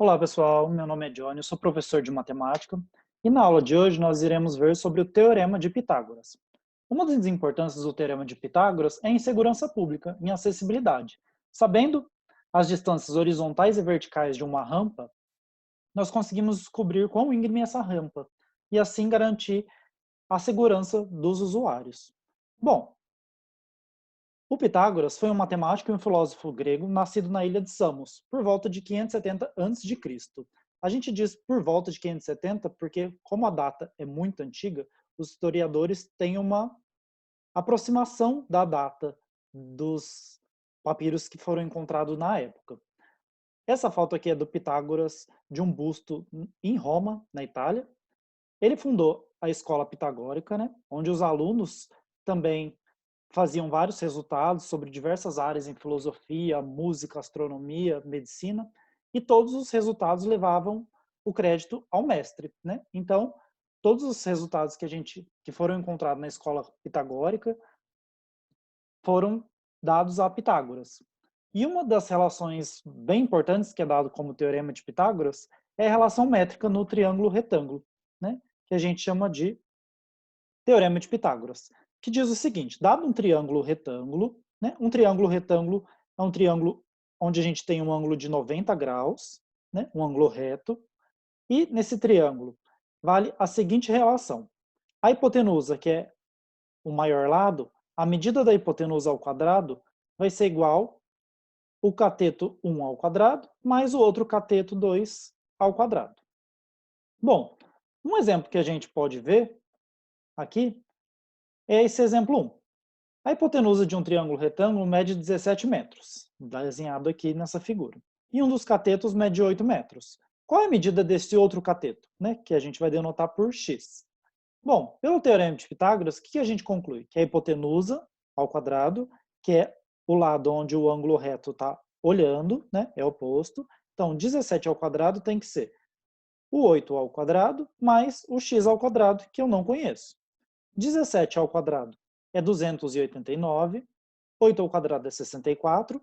Olá pessoal, meu nome é Johnny, eu sou professor de matemática e na aula de hoje nós iremos ver sobre o Teorema de Pitágoras. Uma das importâncias do Teorema de Pitágoras é em segurança pública, em acessibilidade. Sabendo as distâncias horizontais e verticais de uma rampa, nós conseguimos descobrir quão íngreme é essa rampa e assim garantir a segurança dos usuários. Bom, o Pitágoras foi um matemático e um filósofo grego nascido na ilha de Samos, por volta de 570 a.C. A gente diz por volta de 570 porque, como a data é muito antiga, os historiadores têm uma aproximação da data dos papiros que foram encontrados na época. Essa foto aqui é do Pitágoras, de um busto em Roma, na Itália. Ele fundou a escola pitagórica, né, onde os alunos também faziam vários resultados sobre diversas áreas em filosofia, música, astronomia, medicina, e todos os resultados levavam o crédito ao mestre, né? Então, todos os resultados que foram encontrados na escola pitagórica foram dados a Pitágoras. E uma das relações bem importantes que é dado como teorema de Pitágoras é a relação métrica no triângulo retângulo, né? Que a gente chama de Teorema de Pitágoras, que diz o seguinte: dado um triângulo retângulo, né, um triângulo retângulo é um triângulo onde a gente tem um ângulo de 90 graus, né, um ângulo reto, e nesse triângulo vale a seguinte relação. A hipotenusa, que é o maior lado, a medida da hipotenusa ao quadrado vai ser igual o cateto 1 ao quadrado mais o outro cateto 2 ao quadrado. Bom, um exemplo que a gente pode ver aqui é esse exemplo 1. A hipotenusa de um triângulo retângulo mede 17 metros, desenhado aqui nessa figura. E um dos catetos mede 8 metros. Qual é a medida desse outro cateto, né, que a gente vai denotar por x? Bom, pelo teorema de Pitágoras, o que a gente conclui? Que a hipotenusa ao quadrado, que é o lado onde o ângulo reto está olhando, né, é oposto. Então, 17 ao quadrado tem que ser o 8 ao quadrado mais o x ao quadrado, que eu não conheço. 17 ao quadrado é 289, 8 ao quadrado é 64,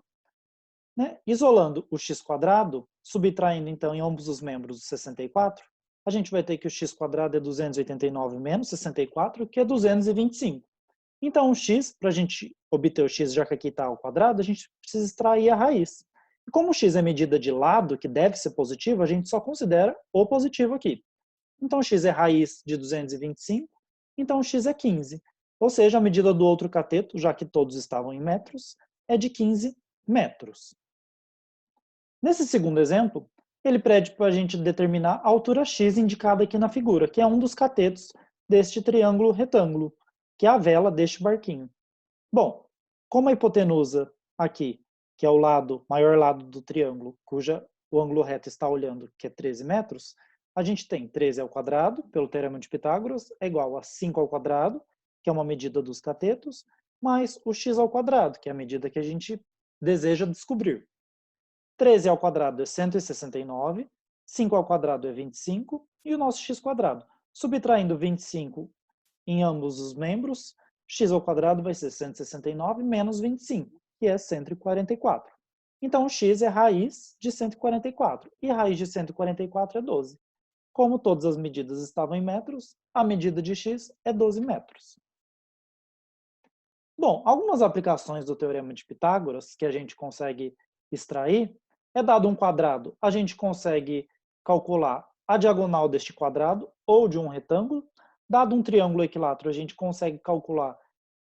né? Isolando o x quadrado, subtraindo então em ambos os membros o 64, a gente vai ter que o x quadrado é 289 menos 64, que é 225. Então o x, para a gente obter o x, já que aqui está ao quadrado, a gente precisa extrair a raiz. E como o x é medida de lado, que deve ser positivo, a gente só considera o positivo aqui. Então x é raiz de 225, então x é 15. Ou seja, a medida do outro cateto, já que todos estavam em metros, é de 15 metros. Nesse segundo exemplo, ele pede para a gente determinar a altura x indicada aqui na figura, que é um dos catetos deste triângulo retângulo, que é a vela deste barquinho. Bom, como a hipotenusa aqui, que é o maior lado do triângulo, cuja o ângulo reto está olhando, que é 13 metros, a gente tem 13 ao quadrado, pelo teorema de Pitágoras, é igual a 5 ao quadrado, que é uma medida dos catetos, mais o x ao quadrado, que é a medida que a gente deseja descobrir. 13 ao quadrado é 169, 5 ao quadrado é 25, e o nosso x quadrado. Subtraindo 25 em ambos os membros, x ao quadrado vai ser 169 menos 25, que é 144. Então, x é raiz de 144, e raiz de 144 é 12. Como todas as medidas estavam em metros, a medida de x é 12 metros. Bom, algumas aplicações do Teorema de Pitágoras que a gente consegue extrair é dado um quadrado, a gente consegue calcular a diagonal deste quadrado ou de um retângulo. Dado um triângulo equilátero, a gente consegue calcular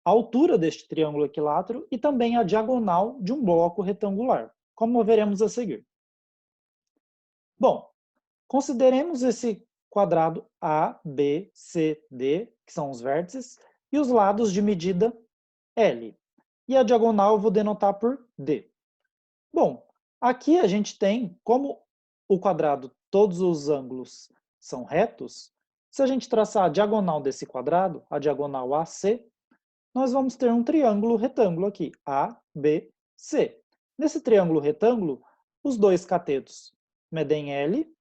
a altura deste triângulo equilátero e também a diagonal de um bloco retangular, como veremos a seguir. Bom, consideremos esse quadrado A, B, C, D, que são os vértices, e os lados de medida L. E a diagonal eu vou denotar por D. Bom, aqui a gente tem, como o quadrado, todos os ângulos são retos, se a gente traçar a diagonal desse quadrado, a diagonal AC, nós vamos ter um triângulo retângulo aqui, A, B, C. Nesse triângulo retângulo, os dois catetos medem L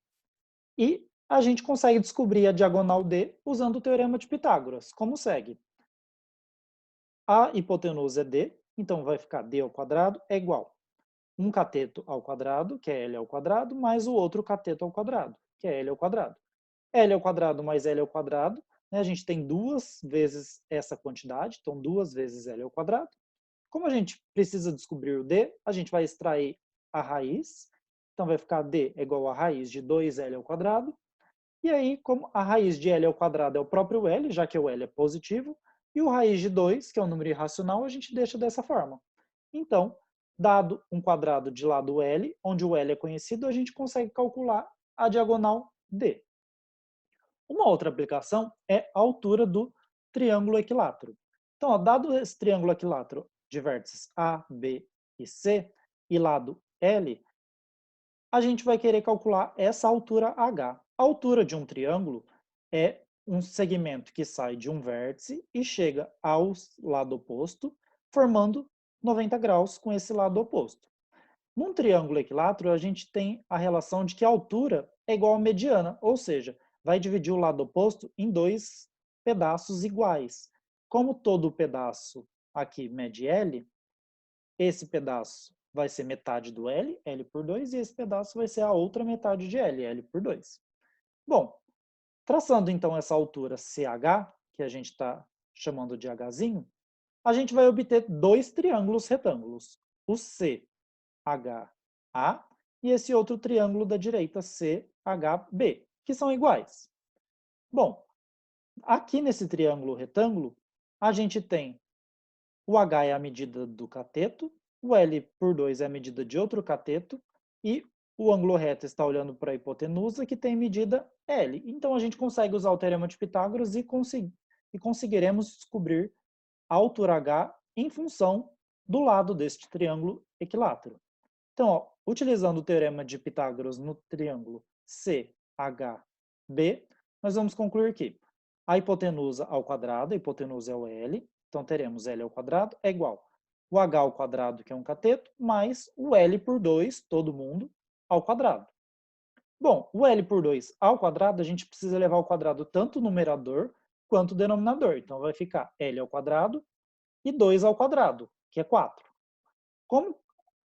e a gente consegue descobrir a diagonal D usando o teorema de Pitágoras, como segue. A hipotenusa é D, então vai ficar D ao quadrado é igual um cateto ao quadrado, que é L ao quadrado, mais o outro cateto ao quadrado, que é L ao quadrado. L ao quadrado mais L ao quadrado, né, a gente tem duas vezes essa quantidade, então duas vezes L ao quadrado. Como a gente precisa descobrir o D, a gente vai extrair a raiz, então vai ficar D é igual a raiz de 2L ao quadrado, e aí, como a raiz de L ao quadrado é o próprio L, já que o L é positivo, e o raiz de 2, que é um número irracional, a gente deixa dessa forma. Então, dado um quadrado de lado L, onde o L é conhecido, a gente consegue calcular a diagonal D. Uma outra aplicação é a altura do triângulo equilátero. Então, ó, dado esse triângulo equilátero de vértices A, B e C e lado L, a gente vai querer calcular essa altura H. A altura de um triângulo é um segmento que sai de um vértice e chega ao lado oposto, formando 90 graus com esse lado oposto. Num triângulo equilátero, a gente tem a relação de que a altura é igual à mediana, ou seja, vai dividir o lado oposto em dois pedaços iguais. Como todo pedaço aqui mede L, esse pedaço vai ser metade do L, L por 2, e esse pedaço vai ser a outra metade de L, L por 2. Bom, traçando então essa altura CH, que a gente está chamando de Hzinho, a gente vai obter dois triângulos retângulos, o CHA e esse outro triângulo da direita, CHB, que são iguais. Bom, aqui nesse triângulo retângulo, a gente tem o H é a medida do cateto, o L por 2 é a medida de outro cateto, e o ângulo reto está olhando para a hipotenusa, que tem medida L. Então, a gente consegue usar o teorema de Pitágoras e conseguiremos descobrir a altura H em função do lado deste triângulo equilátero. Então, ó, utilizando o teorema de Pitágoras no triângulo CHB, nós vamos concluir que a hipotenusa ao quadrado, a hipotenusa é o L, então teremos L ao quadrado é igual o H ao quadrado, que é um cateto, mais o L por 2, todo mundo, ao quadrado. Bom, o L por 2 ao quadrado, a gente precisa levar ao quadrado tanto o numerador quanto o denominador. Então, vai ficar L ao quadrado e 2 ao quadrado, que é 4. Como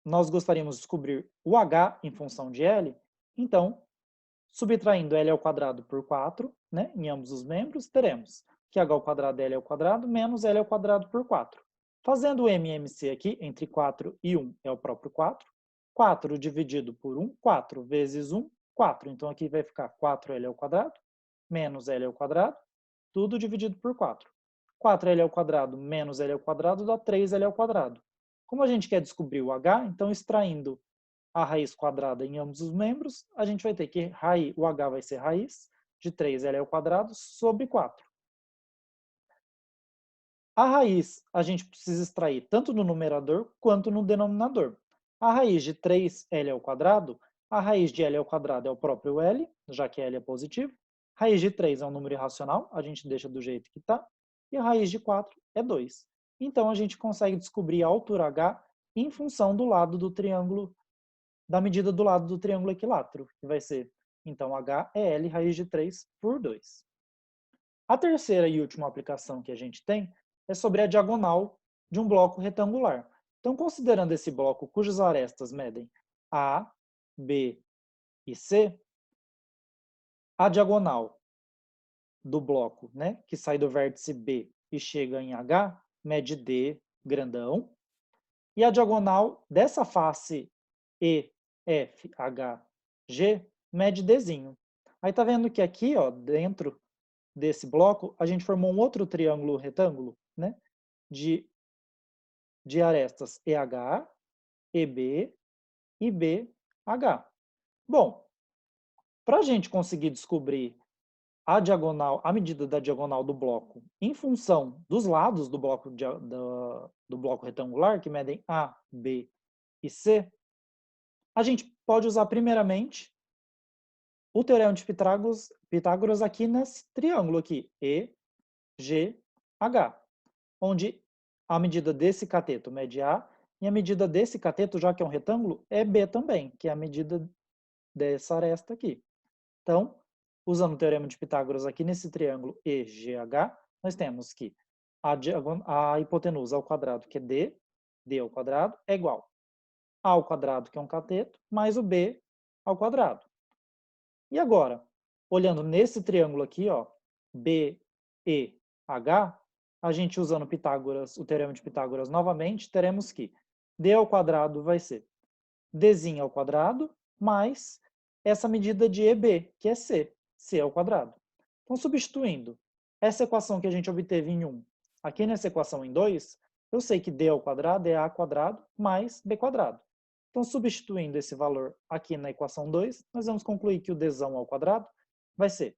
nós gostaríamos de descobrir o H em função de L, então, subtraindo L ao quadrado por 4, né, em ambos os membros, teremos que H ao quadrado é L ao quadrado menos L ao quadrado por 4. Fazendo o MMC aqui, entre 4 e 1 é o próprio 4. 4 dividido por 1, 4 vezes 1, 4. Então aqui vai ficar 4L ao quadrado menos L ao quadrado, tudo dividido por 4. 4L ao quadrado menos L ao quadrado dá 3L ao quadrado. Como a gente quer descobrir o H, então extraindo a raiz quadrada em ambos os membros, a gente vai ter que o H vai ser raiz de 3L ao quadrado sobre 4. A raiz a gente precisa extrair tanto no numerador quanto no denominador. A raiz de 3L ao quadrado, a raiz de L ao quadrado é o próprio L, já que L é positivo. Raiz de 3 é um número irracional, a gente deixa do jeito que está. E a raiz de 4 é 2. Então, a gente consegue descobrir a altura H em função do lado do triângulo, da medida do lado do triângulo equilátero, que vai ser, então, H é L raiz de 3 por 2. A terceira e última aplicação que a gente tem é sobre a diagonal de um bloco retangular. Então, considerando esse bloco cujas arestas medem A, B e C, a diagonal do bloco, né, que sai do vértice B e chega em H, mede D grandão, e a diagonal dessa face E, F, H, G, mede Dzinho. Aí tá vendo que aqui, ó, dentro desse bloco, a gente formou um outro triângulo retângulo, né, de arestas EH, EB e BH. Bom, para a gente conseguir descobrir a diagonal, a medida da diagonal do bloco em função dos lados do bloco, do bloco retangular, que medem A, B e C, a gente pode usar primeiramente o teorema de Pitágoras aqui nesse triângulo aqui, EGH, onde a medida desse cateto mede A e a medida desse cateto, já que é um retângulo, é B também, que é a medida dessa aresta aqui. Então, usando o teorema de Pitágoras aqui nesse triângulo EGH, nós temos que a hipotenusa ao quadrado, que é D ao quadrado, é igual A ao quadrado, que é um cateto, mais o B ao quadrado. E agora, olhando nesse triângulo aqui, ó, BEH, a gente usando Pitágoras, o teorema de Pitágoras novamente, teremos que D ao quadrado vai ser Dzinho ao quadrado mais essa medida de EB, que é C ao quadrado. Então, substituindo essa equação que a gente obteve em 1, aqui nessa equação em 2, eu sei que D ao quadrado é A quadrado mais B quadrado. Então, substituindo esse valor aqui na equação 2, nós vamos concluir que o Dzão ao quadrado vai ser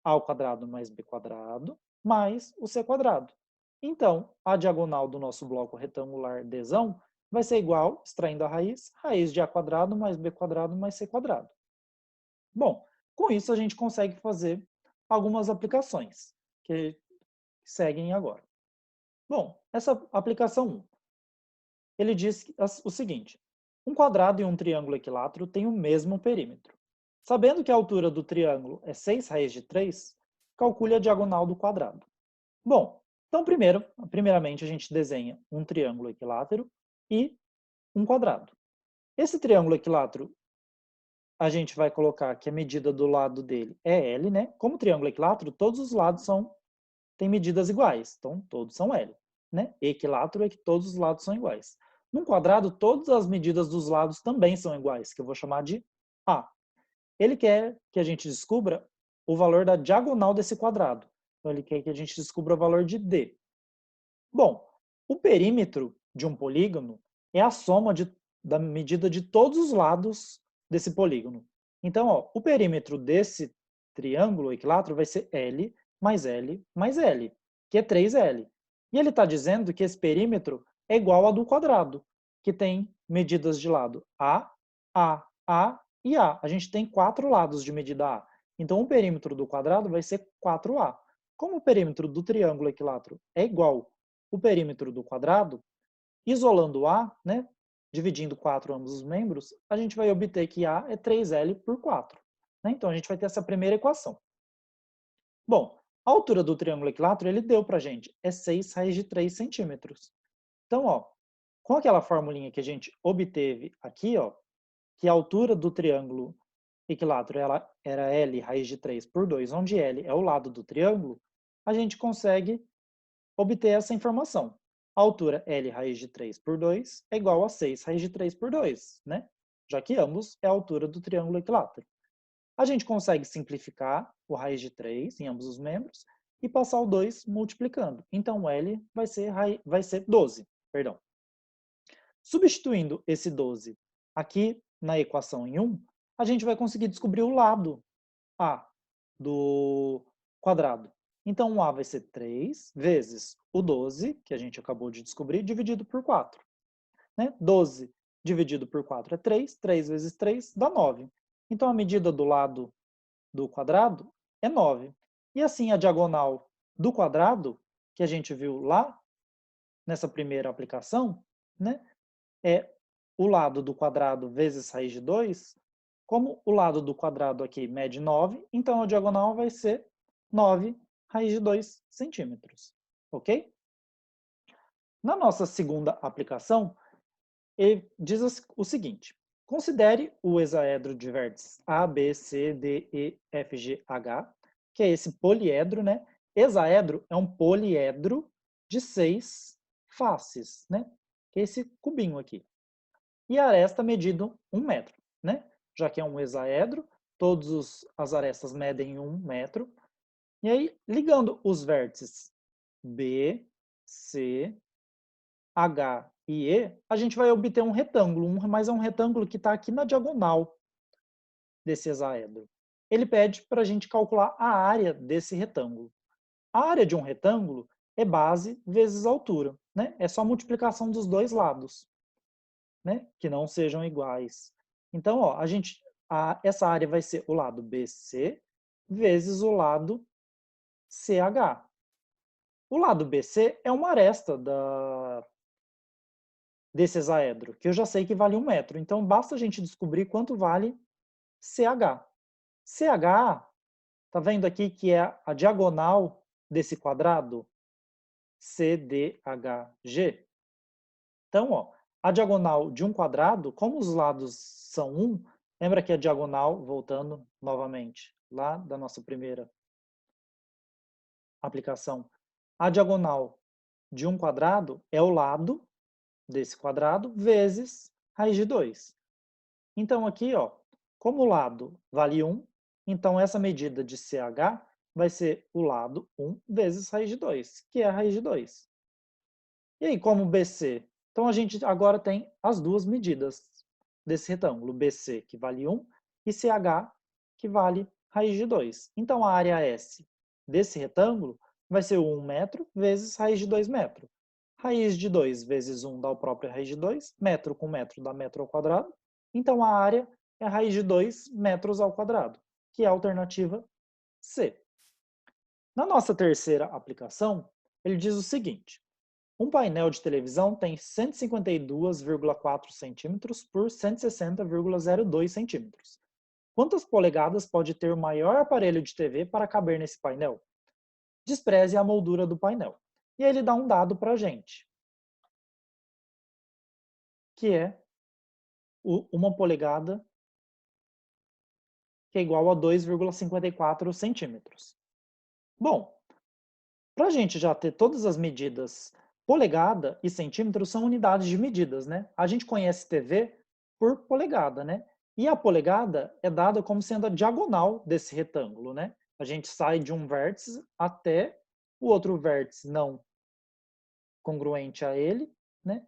A ao quadrado mais B quadrado mais o C quadrado. Então, a diagonal do nosso bloco retangular Dzão vai ser igual, extraindo a raiz de A quadrado mais B quadrado mais C quadrado. Bom, com isso a gente consegue fazer algumas aplicações que seguem agora. Bom, essa aplicação 1, ele diz o seguinte: um quadrado e um triângulo equilátero têm o mesmo perímetro. Sabendo que a altura do triângulo é 6 raiz de 3, calcule a diagonal do quadrado. Bom, então primeiramente a gente desenha um triângulo equilátero e um quadrado. Esse triângulo equilátero, a gente vai colocar que a medida do lado dele é L, né? Como triângulo equilátero, todos os lados têm medidas iguais, então todos são L, né? Equilátero é que todos os lados são iguais. Num quadrado, todas as medidas dos lados também são iguais, que eu vou chamar de A. Ele quer que a gente descubra o valor da diagonal desse quadrado. Então, ele quer que a gente descubra o valor de D. Bom, o perímetro de um polígono é a soma da medida de todos os lados desse polígono. Então, ó, o perímetro desse triângulo equilátero vai ser L mais L mais L, que é 3L. E ele está dizendo que esse perímetro é igual ao do quadrado, que tem medidas de lado A e A. A gente tem 4 lados de medida A. Então, o perímetro do quadrado vai ser 4A. Como o perímetro do triângulo equilátero é igual o perímetro do quadrado, isolando A, né, dividindo 4 ambos os membros, a gente vai obter que A é 3L por 4. Né? Então, a gente vai ter essa primeira equação. Bom, a altura do triângulo equilátero, ele deu para a gente, é 6 raiz de 3 centímetros. Então, ó, com aquela formulinha que a gente obteve aqui, ó, que a altura do triângulo equilátero era L raiz de 3 por 2, onde L é o lado do triângulo, a gente consegue obter essa informação. A altura L raiz de 3 por 2 é igual a 6 raiz de 3 por 2, né? Já que ambos é a altura do triângulo equilátero. A gente consegue simplificar o raiz de 3 em ambos os membros e passar o 2 multiplicando. Então, L vai ser 12. Perdão. Substituindo esse 12 aqui na equação em 1, a gente vai conseguir descobrir o lado A do quadrado. Então, o A vai ser 3 vezes o 12, que a gente acabou de descobrir, dividido por 4. Né? 12 dividido por 4 é 3, 3 vezes 3 dá 9. Então, a medida do lado do quadrado é 9. E assim, a diagonal do quadrado, que a gente viu lá nessa primeira aplicação, né, é o lado do quadrado vezes raiz de 2. Como o lado do quadrado aqui mede 9, então a diagonal vai ser 9 raiz de 2 centímetros. Ok? Na nossa segunda aplicação, ele diz o seguinte: considere o hexaedro de vértices A, B, C, D, E, F, G, H, que é esse poliedro, né? Hexaedro é um poliedro de 6 faces, né? Que é esse cubinho aqui. E a aresta medindo 1 metro, né? Já que é um hexaedro, todas as arestas medem 1 metro. E aí, ligando os vértices B, C, H e E, a gente vai obter um retângulo, mas é um retângulo que está aqui na diagonal desse hexaedro. Ele pede para a gente calcular a área desse retângulo. A área de um retângulo é base vezes altura, né? É só multiplicação dos dois lados, né? Que não sejam iguais. Então, ó, essa área vai ser o lado BC vezes o lado CH. O lado BC é uma aresta desse hexaedro, que eu já sei que vale 1 metro. Então, basta a gente descobrir quanto vale CH. CH, tá vendo aqui que é a diagonal desse quadrado? CDHG. Então, ó, A diagonal de um quadrado, como os lados são 1, lembra que a diagonal, voltando novamente, lá da nossa primeira aplicação, a diagonal de um quadrado é o lado desse quadrado vezes raiz de 2. Então aqui, ó, como o lado vale 1, então essa medida de CH vai ser o lado 1 vezes raiz de 2, que é a raiz de 2. E aí, como BC? Então a gente agora tem as duas medidas desse retângulo, BC, que vale 1, e CH, que vale raiz de 2. Então a área S desse retângulo vai ser 1 metro vezes raiz de 2 metros. Raiz de 2 vezes 1 dá o próprio raiz de 2, metro com metro dá metro ao quadrado. Então a área é raiz de 2 metros ao quadrado, que é a alternativa C. Na nossa terceira aplicação, ele diz o seguinte: um painel de televisão tem 152,4 centímetros por 160,02 centímetros. Quantas polegadas pode ter o maior aparelho de TV para caber nesse painel? Despreze a moldura do painel. E aí ele dá um dado para a gente, que é uma polegada que é igual a 2,54 centímetros. Bom, para a gente já ter todas as medidas, polegada e centímetro são unidades de medidas, né? A gente conhece TV por polegada, né? E a polegada é dada como sendo a diagonal desse retângulo, né? A gente sai de um vértice até o outro vértice não congruente a ele, né?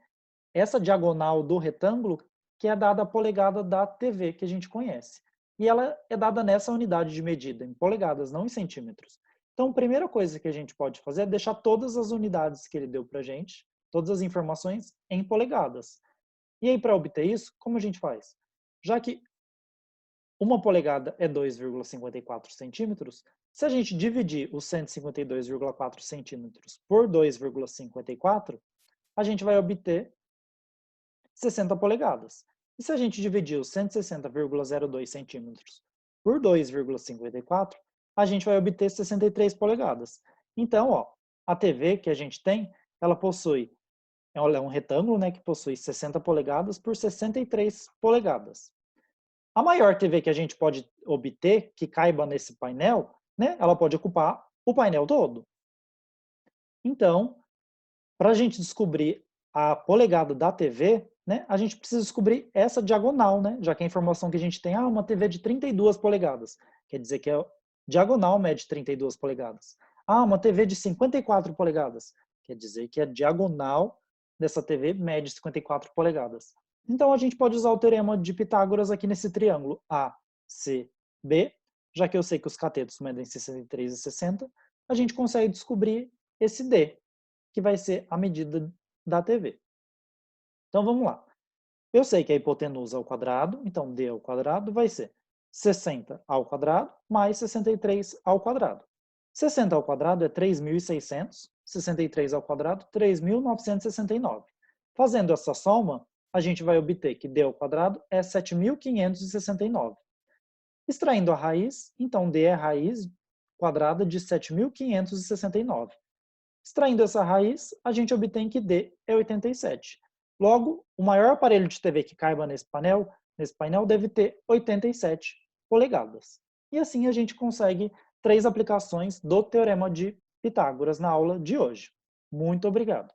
Essa diagonal do retângulo que é dada a polegada da TV que a gente conhece. E ela é dada nessa unidade de medida, em polegadas, não em centímetros. Então, a primeira coisa que a gente pode fazer é deixar todas as unidades que ele deu para a gente, todas as informações, em polegadas. E aí, para obter isso, como a gente faz? Já que uma polegada é 2,54 centímetros, se a gente dividir os 152,4 centímetros por 2,54, a gente vai obter 60 polegadas. E se a gente dividir os 160,02 centímetros por 2,54, a gente vai obter 63 polegadas. Então, ó, a TV que a gente tem, ela é um retângulo, né, que possui 60 polegadas por 63 polegadas. A maior TV que a gente pode obter, que caiba nesse painel, né, ela pode ocupar o painel todo. Então, para a gente descobrir a polegada da TV, né, a gente precisa descobrir essa diagonal, né, já que a informação que a gente tem é uma TV de 32 polegadas. Quer dizer que a diagonal mede 32 polegadas. Uma TV de 54 polegadas. Quer dizer que a diagonal dessa TV mede 54 polegadas. Então a gente pode usar o teorema de Pitágoras aqui nesse triângulo ACB, já que eu sei que os catetos medem 63 e 60, a gente consegue descobrir esse D, que vai ser a medida da TV. Então vamos lá. Eu sei que a hipotenusa ao quadrado, então D ao quadrado vai ser 60 ao quadrado mais 63 ao quadrado. 60 ao quadrado é 3.600, 63 ao quadrado, 3.969. Fazendo essa soma, a gente vai obter que D ao quadrado é 7.569. Extraindo a raiz, então D é a raiz quadrada de 7.569. Extraindo essa raiz, a gente obtém que D é 87. Logo, o maior aparelho de TV que caiba nesse painel deve ter 87 polegadas. E assim a gente consegue 3 aplicações do Teorema de Pitágoras na aula de hoje. Muito obrigado.